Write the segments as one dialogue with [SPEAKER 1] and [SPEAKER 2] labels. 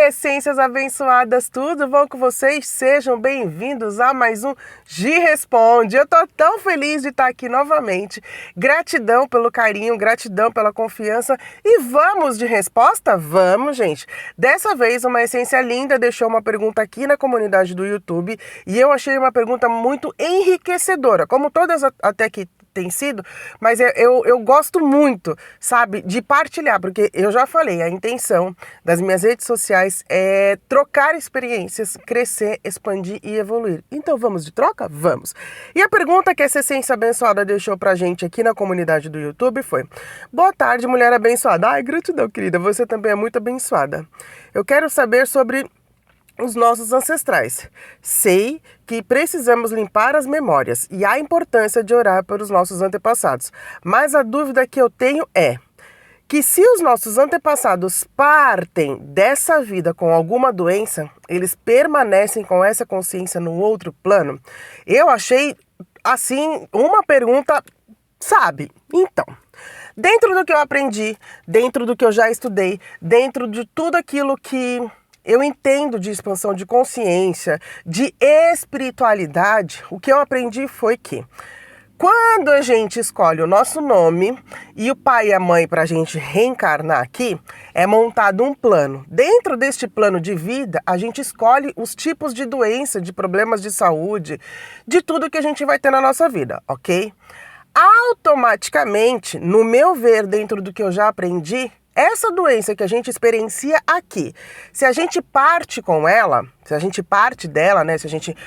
[SPEAKER 1] essências abençoadas, tudo bom com vocês? Sejam bem-vindos a mais um Gi Responde. Eu tô tão feliz de estar aqui novamente. Gratidão pelo carinho, gratidão pela confiança. E vamos de resposta? Vamos, gente. Dessa vez, uma essência linda deixou uma pergunta aqui na comunidade do YouTube e eu achei uma pergunta muito enriquecedora, como todas até aqui tem sido, mas eu gosto muito, sabe, de partilhar, porque eu já falei, a intenção das minhas redes sociais é trocar experiências, crescer, expandir e evoluir. Então vamos de troca? Vamos! E a pergunta que essa essência abençoada deixou pra gente aqui na comunidade do YouTube foi: boa tarde, mulher abençoada. Ai, gratidão, querida, você também é muito abençoada. Eu quero saber sobre os nossos ancestrais. Sei que precisamos limpar as memórias e a importância de orar pelos nossos antepassados. Mas a dúvida que eu tenho é que se os nossos antepassados partem dessa vida com alguma doença, eles permanecem com essa consciência no outro plano? Eu achei, assim, uma pergunta, sabe? Então, dentro do que eu aprendi, dentro do que eu já estudei, dentro de tudo aquilo que eu entendo de expansão de consciência, de espiritualidade, o que eu aprendi foi que quando a gente escolhe o nosso nome e o pai e a mãe para a gente reencarnar aqui, é montado um plano. Dentro deste plano de vida, a gente escolhe os tipos de doença, de problemas de saúde, de tudo que a gente vai ter na nossa vida, ok? Automaticamente, no meu ver, dentro do que eu já aprendi, essa doença que a gente experiencia aqui, se a gente parte com ela, se a gente parte dela, né, se a gente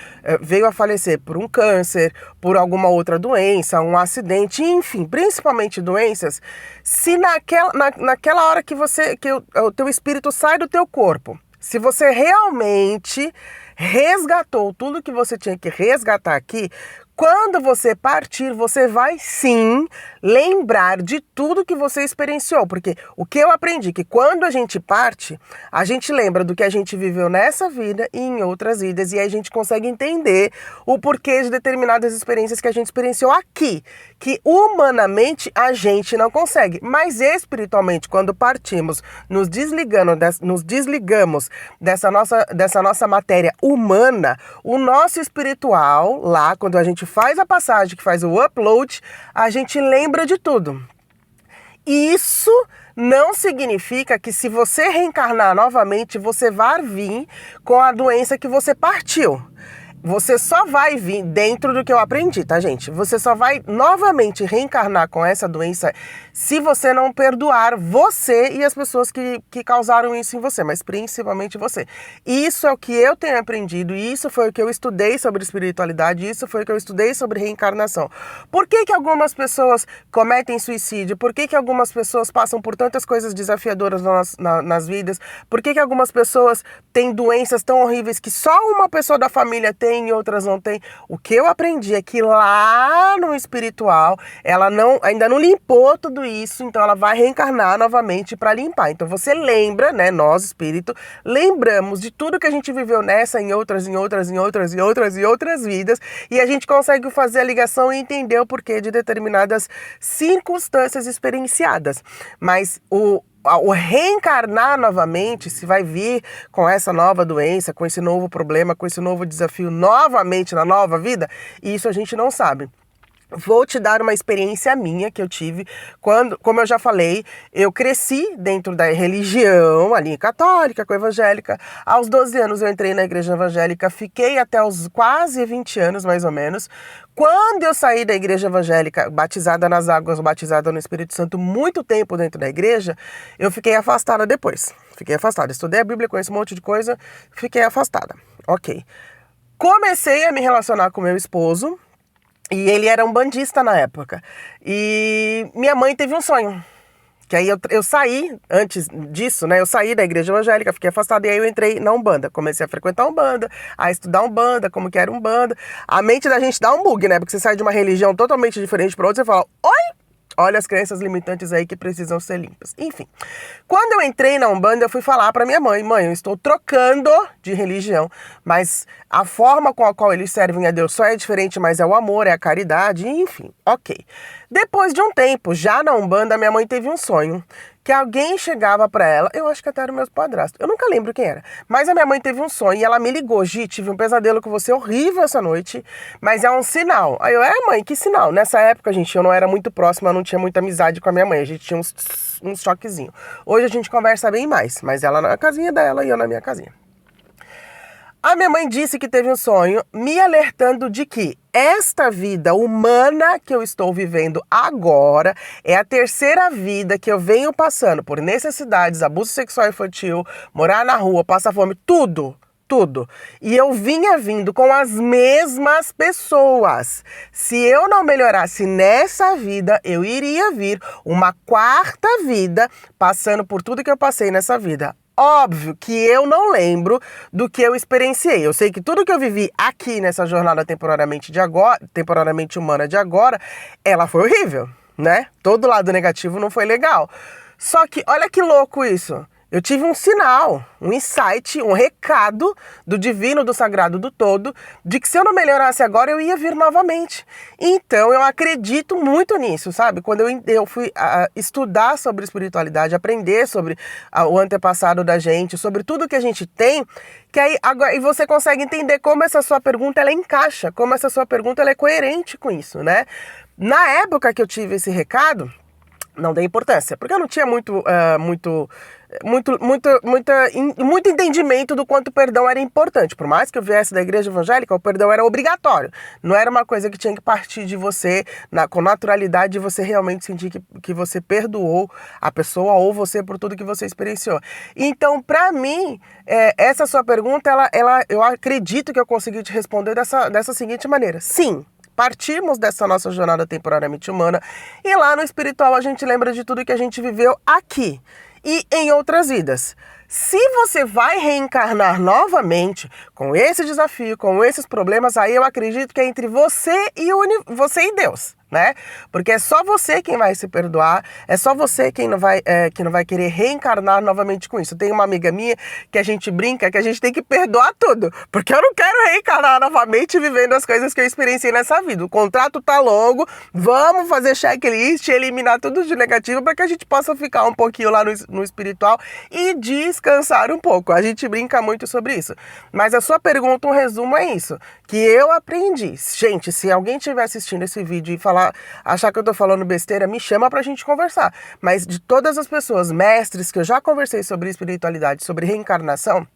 [SPEAKER 1] veio a falecer por um câncer, por alguma outra doença, um acidente, enfim, principalmente doenças, se naquela hora que o teu espírito sai do teu corpo, se você realmente resgatou tudo que você tinha que resgatar aqui, quando você partir, você vai sim lembrar de tudo que você experienciou, porque o que eu aprendi que quando a gente parte, a gente lembra do que a gente viveu nessa vida e em outras vidas, e aí a gente consegue entender o porquê de determinadas experiências que a gente experienciou aqui, que humanamente a gente não consegue, mas espiritualmente, quando partimos, nos desligamos dessa nossa matéria humana, o nosso espiritual, lá, quando a gente faz a passagem, que faz o upload, a gente lembra de tudo. Isso não significa que se você reencarnar novamente, você vai vir com a doença que você partiu. Você só vai vir, dentro do que eu aprendi, tá, gente? Você só vai novamente reencarnar com essa doença se você não perdoar você e as pessoas que causaram isso em você, mas principalmente você. Isso é o que eu tenho aprendido, isso foi o que eu estudei sobre espiritualidade, isso foi o que eu estudei sobre reencarnação. Por que algumas pessoas cometem suicídio? Por que algumas pessoas passam por tantas coisas desafiadoras nas vidas? Por que algumas pessoas têm doenças tão horríveis que só uma pessoa da família tem e outras não tem? O que eu aprendi é que lá no espiritual, ela ainda não limpou tudo isso, então ela vai reencarnar novamente para limpar. Então você lembra, né, nós, espírito, lembramos de tudo que a gente viveu nessa, em outras vidas, e a gente consegue fazer a ligação e entender o porquê de determinadas circunstâncias experienciadas. Mas o reencarnar novamente, se vai vir com essa nova doença, com esse novo problema, com esse novo desafio novamente na nova vida, isso a gente não sabe. Vou te dar uma experiência minha que eu tive quando, como eu já falei, eu cresci dentro da religião, a linha católica, com a evangélica. Aos 12 anos eu entrei na igreja evangélica, fiquei até os quase 20 anos, mais ou menos. Quando eu saí da igreja evangélica, batizada nas águas, batizada no Espírito Santo, muito tempo dentro da igreja, eu fiquei afastada depois. Fiquei afastada, estudei a Bíblia, conheço um monte de coisa, fiquei afastada. Ok. Comecei a me relacionar com meu esposo, e ele era um bandista na época. E minha mãe teve um sonho. Que aí eu saí, antes disso, né? Eu saí da igreja evangélica, fiquei afastada, e aí eu entrei na Umbanda. Comecei a frequentar a Umbanda, a estudar Umbanda, como que era Umbanda. A mente da gente dá um bug, né? Porque você sai de uma religião totalmente diferente para outra, você fala: oi! Olha as crenças limitantes aí que precisam ser limpas. Enfim, quando eu entrei na Umbanda, eu fui falar para minha mãe: mãe, eu estou trocando de religião, mas a forma com a qual eles servem a Deus só é diferente, mas é o amor, é a caridade, enfim, ok. Depois de um tempo, já na Umbanda, minha mãe teve um sonho que alguém chegava pra ela, eu acho que até era o meu padrasto, eu nunca lembro quem era, mas a minha mãe teve um sonho e ela me ligou: Gi, tive um pesadelo com você horrível essa noite, mas é um sinal. Aí eu, mãe, que sinal? Nessa época, gente, eu não era muito próxima, eu não tinha muita amizade com a minha mãe, a gente tinha uns choquezinhos. Hoje a gente conversa bem mais, mas ela na casinha dela e eu na minha casinha. A minha mãe disse que teve um sonho me alertando de que esta vida humana que eu estou vivendo agora é a terceira vida que eu venho passando por necessidades, abuso sexual infantil, morar na rua, passar fome, tudo. E eu vinha vindo com as mesmas pessoas. Se eu não melhorasse nessa vida, eu iria vir uma quarta vida passando por tudo que eu passei nessa vida. Óbvio que eu não lembro do que eu experienciei. Eu sei que tudo que eu vivi aqui nessa jornada temporariamente humana de agora, ela foi horrível, né? Todo lado negativo não foi legal. Só que olha que louco isso. Eu tive um sinal, um insight, um recado do divino, do sagrado, do todo, de que se eu não melhorasse agora, eu ia vir novamente. Então, eu acredito muito nisso, sabe? Quando eu fui estudar sobre espiritualidade, aprender sobre o antepassado da gente, sobre tudo que a gente tem, que aí agora, e você consegue entender como essa sua pergunta, ela encaixa, como essa sua pergunta, ela é coerente com isso, né? Na época que eu tive esse recado, não dei importância, porque eu não tinha muito entendimento do quanto o perdão era importante. Por mais que eu viesse da igreja evangélica, o perdão era obrigatório. Não era uma coisa que tinha que partir de você, com naturalidade, de você realmente sentir que você perdoou a pessoa ou você por tudo que você experienciou. Então, pra mim, essa sua pergunta, eu acredito que eu consegui te responder dessa seguinte maneira. Sim. Partimos dessa nossa jornada temporariamente humana e lá no espiritual a gente lembra de tudo que a gente viveu aqui e em outras vidas. Se você vai reencarnar novamente com esse desafio, com esses problemas, aí eu acredito que é entre você e Deus, né? Porque é só você quem vai se perdoar, é só você quem não vai querer reencarnar novamente com isso. Tem uma amiga minha que a gente brinca que a gente tem que perdoar tudo, porque eu não quero reencarnar novamente vivendo as coisas que eu experienciei nessa vida. O contrato tá longo, vamos fazer checklist, eliminar tudo de negativo para que a gente possa ficar um pouquinho lá no espiritual e descansar um pouco. A gente brinca muito sobre isso. Mas a sua pergunta, um resumo é isso, que eu aprendi. Gente, se alguém estiver assistindo esse vídeo e achar que eu tô falando besteira, me chama pra gente conversar. Mas de todas as pessoas, mestres que eu já conversei sobre espiritualidade, sobre reencarnação,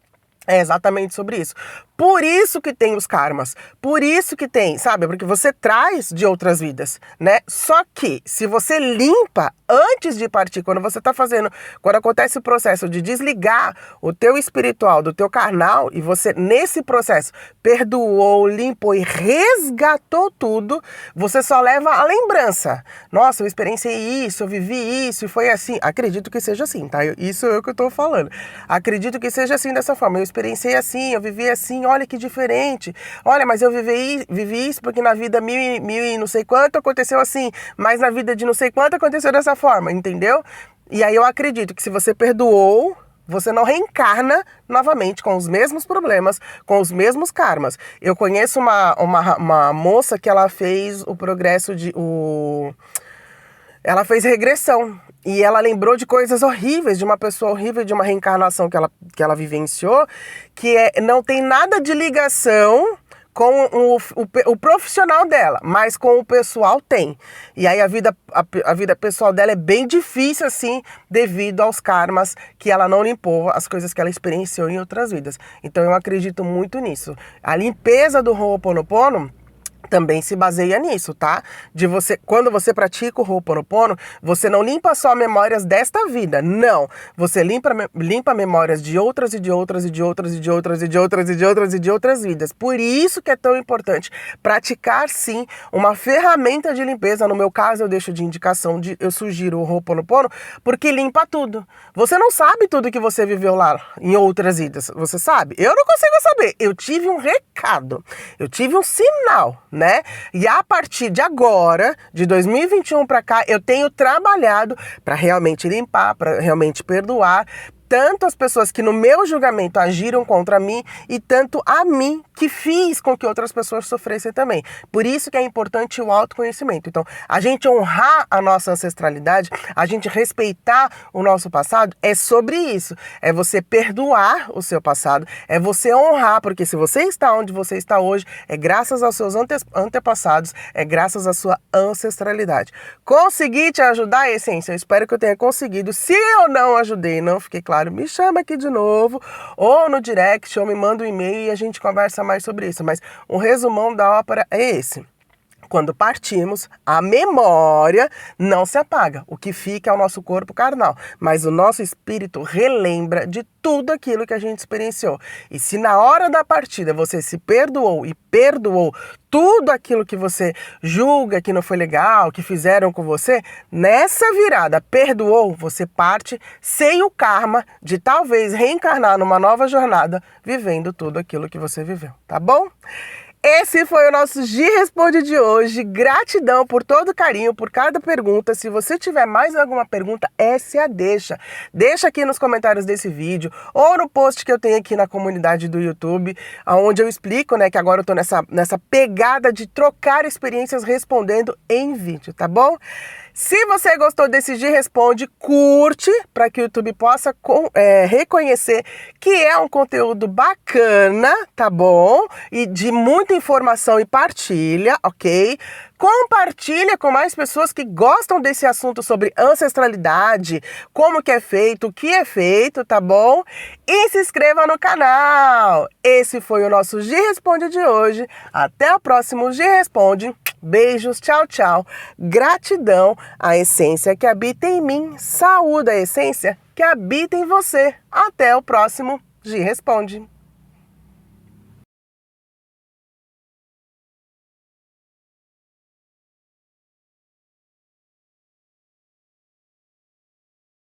[SPEAKER 1] é exatamente sobre isso. Por isso que tem os karmas. Por isso que tem, sabe? Porque você traz de outras vidas, né? Só que se você limpa antes de partir, quando acontece o processo de desligar o teu espiritual do teu carnal e você nesse processo perdoou, limpou e resgatou tudo, você só leva a lembrança. Nossa, eu experienciei isso, eu vivi isso e foi assim. Acredito que seja assim, tá? Isso é o que eu tô falando. Acredito que seja assim dessa forma. Eu experienciei assim, eu vivi assim, olha que diferente. Olha, mas eu vivi isso porque na vida mil e não sei quanto aconteceu assim, mas na vida de não sei quanto aconteceu dessa forma, entendeu? E aí eu acredito que se você perdoou, você não reencarna novamente com os mesmos problemas, com os mesmos karmas. Eu conheço uma moça que ela fez o progresso ela fez regressão. E ela lembrou de coisas horríveis, de uma pessoa horrível, de uma reencarnação que ela vivenciou, que não tem nada de ligação com o profissional dela, mas com o pessoal tem. E aí a vida pessoal dela é bem difícil, assim, devido aos karmas que ela não limpou, as coisas que ela experienciou em outras vidas. Então eu acredito muito nisso. A limpeza do Ho'oponopono também se baseia nisso, tá? Quando você pratica o Ho'oponopono, você não limpa só memórias desta vida, não. Você limpa memórias de outras e de outras e de outras e de outras e de outras e de outras e de outras vidas. Por isso que é tão importante praticar, sim, uma ferramenta de limpeza. No meu caso, eu deixo de indicação, eu sugiro o Ho'oponopono, porque limpa tudo. Você não sabe tudo que você viveu lá em outras vidas, você sabe? Eu não consigo saber. Eu tive um recado, eu tive um sinal, né? E a partir de agora, de 2021 para cá, eu tenho trabalhado para realmente limpar, para realmente perdoar, tanto as pessoas que no meu julgamento agiram contra mim e tanto a mim que fiz com que outras pessoas sofressem também. Por isso que é importante o autoconhecimento. Então, a gente honrar a nossa ancestralidade, a gente respeitar o nosso passado, é sobre isso. É você perdoar o seu passado, é você honrar, porque se você está onde você está hoje, é graças aos seus antepassados, é graças à sua ancestralidade. Consegui te ajudar, Essência? Eu espero que eu tenha conseguido. Se eu não ajudei, não fiquei claro, me chama aqui de novo, ou no direct, ou me manda um e-mail e a gente conversa mais sobre isso. Mas o resumão da ópera é esse. Quando partimos, a memória não se apaga. O que fica é o nosso corpo carnal. Mas o nosso espírito relembra de tudo aquilo que a gente experienciou. E se na hora da partida você se perdoou e perdoou tudo aquilo que você julga que não foi legal, que fizeram com você, nessa virada perdoou, você parte sem o karma de talvez reencarnar numa nova jornada, vivendo tudo aquilo que você viveu, tá bom? Esse foi o nosso Gi Responde de hoje. Gratidão por todo o carinho, por cada pergunta. Se você tiver mais alguma pergunta, essa é a deixa. Deixa aqui nos comentários desse vídeo ou no post que eu tenho aqui na comunidade do YouTube, onde eu explico, né, que agora eu tô nessa pegada de trocar experiências respondendo em vídeo, tá bom? Se você gostou desse Gi Responde, curte para que o YouTube possa reconhecer que é um conteúdo bacana, tá bom? E de muita informação e partilha, ok? Compartilha com mais pessoas que gostam desse assunto sobre ancestralidade, como que é feito, o que é feito, tá bom? E se inscreva no canal. Esse foi o nosso Gi Responde de hoje. Até o próximo Gi Responde. Beijos, tchau, tchau. Gratidão à essência que habita em mim. Saúde a essência que habita em você. Até o próximo Gi Responde.